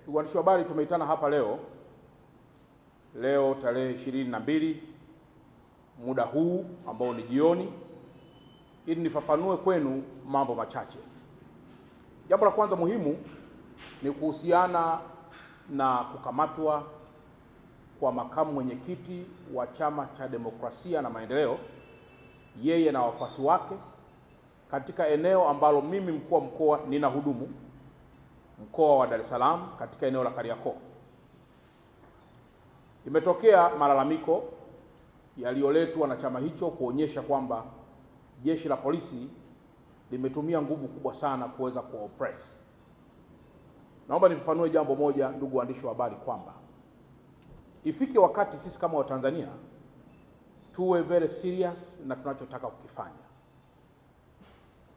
Ndugu waandishi wa habari, tumeitana hapa leo tarehe 22 muda huu ambao ni jioni, ili nifafanue kwenu mambo machache. Jambo la kwanza muhimu ni kuhusiana na kukamatwa kwa makamu mwenyekiti wa Chama cha Demokrasia na Maendeleo, yeye na wafuasi wake, katika eneo ambalo mimi mkuu wa mkoa ninahudumu, mkoa wa Dar es Salaam, katika eneo la Kariakoo. Imetokea malalamiko yaliyoletwa na chama hicho kuonyesha kwamba jeshi la polisi limetumia nguvu kubwa sana kuweza kuoppress. Naomba nifafanue jambo moja, ndugu waandishi wa habari, kwamba ifike wakati sisi kama Watanzania tuwe very serious na tunachotaka kukifanya.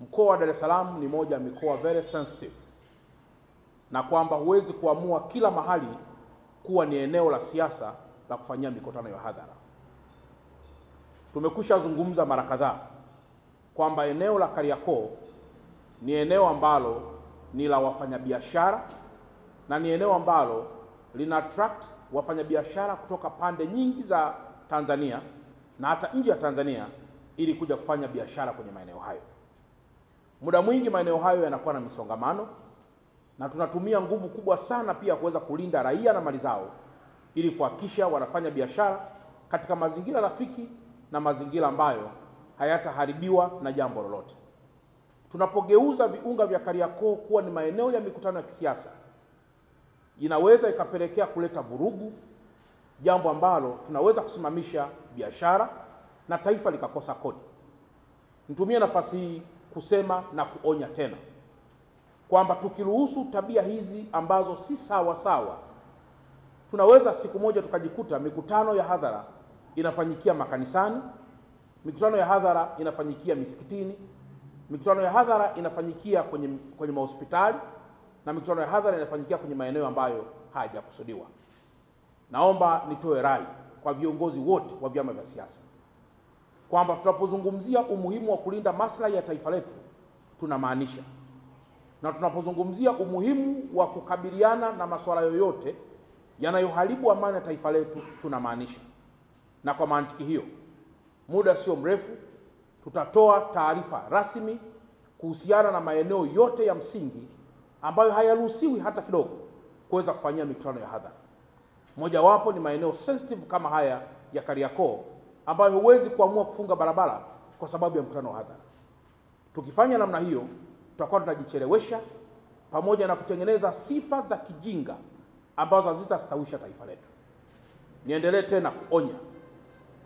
Mkoa wa Dar es Salaam ni moja ya mikoa very sensitive, na kwamba huwezi kuamua kila mahali kuwa ni eneo la siasa la kufanyia mikutano ya hadhara. Tumekwisha zungumza mara kadhaa kwamba eneo la Kariakoo ni eneo ambalo ni la wafanyabiashara na ni eneo ambalo lina attract wafanyabiashara kutoka pande nyingi za Tanzania na hata nje ya Tanzania ili kuja kufanya biashara kwenye maeneo hayo. Muda mwingi maeneo hayo yanakuwa na misongamano, na tunatumia nguvu kubwa sana pia kuweza kulinda raia na mali zao ili kuhakikisha wanafanya biashara katika mazingira rafiki na mazingira ambayo hayataharibiwa na jambo lolote. Tunapogeuza viunga vya Kariakoo kuwa ni maeneo ya mikutano ya kisiasa, inaweza ikapelekea kuleta vurugu, jambo ambalo tunaweza kusimamisha biashara na taifa likakosa kodi. Nitumie nafasi hii kusema na kuonya tena kwamba tukiruhusu tabia hizi ambazo si sawa, tunaweza siku moja tukajikuta mikutano ya hadhara inafanyikia makanisani, mikutano ya hadhara inafanyikia misikitini, mikutano ya hadhara inafanyikia kwenye mahospitali, na mikutano ya hadhara inafanyikia kwenye maeneo ambayo hayajakusudiwa. Naomba nitoe rai kwa viongozi wote wa vyama vya siasa kwamba tunapozungumzia umuhimu wa kulinda maslahi ya taifa letu tunamaanisha, na tunapozungumzia umuhimu wa kukabiliana na masuala yoyote yanayoharibu amani ya taifa letu tunamaanisha. Na kwa mantiki hiyo, muda sio mrefu tutatoa taarifa rasmi kuhusiana na maeneo yote ya msingi ambayo hayaruhusiwi hata kidogo kuweza kufanyia mikutano ya hadhara. Mojawapo ni maeneo sensitive kama haya ya Kariakoo ambayo huwezi kuamua kufunga barabara kwa sababu ya mkutano wa hadhara. Tukifanya namna hiyo, tutakuwa tunajichelewesha pamoja na kutengeneza sifa za kijinga ambazo hazitastawisha taifa letu. Niendelee tena kuonya,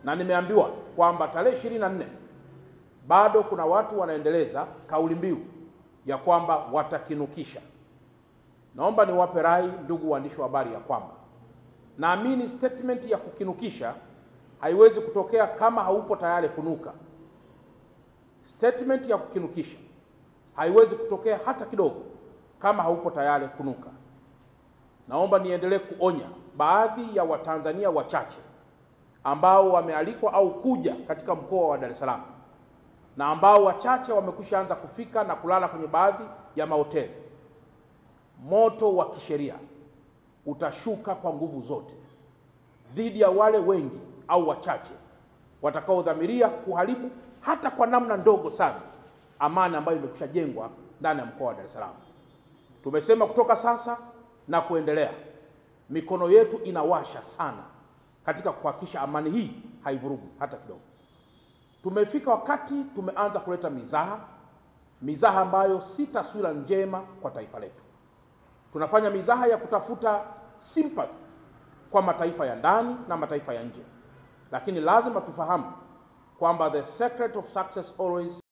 na nimeambiwa kwamba tarehe 24 bado kuna watu wanaendeleza kauli mbiu ya kwamba watakinukisha. Naomba niwape rai, ndugu waandishi wa habari, ya kwamba naamini statement ya kukinukisha haiwezi kutokea kama haupo tayari kunuka. Statement ya kukinukisha haiwezi kutokea hata kidogo kama haupo tayari kunuka. Naomba niendelee kuonya baadhi ya Watanzania wachache ambao wamealikwa au kuja katika mkoa wa Dar es Salaam, na ambao wachache wamekwisha anza kufika na kulala kwenye baadhi ya mahoteli. Moto wa kisheria utashuka kwa nguvu zote dhidi ya wale wengi au wachache watakaodhamiria kuharibu hata kwa namna ndogo sana amani ambayo imekwisha jengwa ndani ya mkoa wa Dar es Salaam. Tumesema kutoka sasa na kuendelea, mikono yetu inawasha sana katika kuhakikisha amani hii haivurugu hata kidogo. Tumefika wakati tumeanza kuleta mizaha ambayo si taswira njema kwa taifa letu. Tunafanya mizaha ya kutafuta sympathy kwa mataifa ya ndani na mataifa ya nje, lakini lazima tufahamu kwamba the secret of success always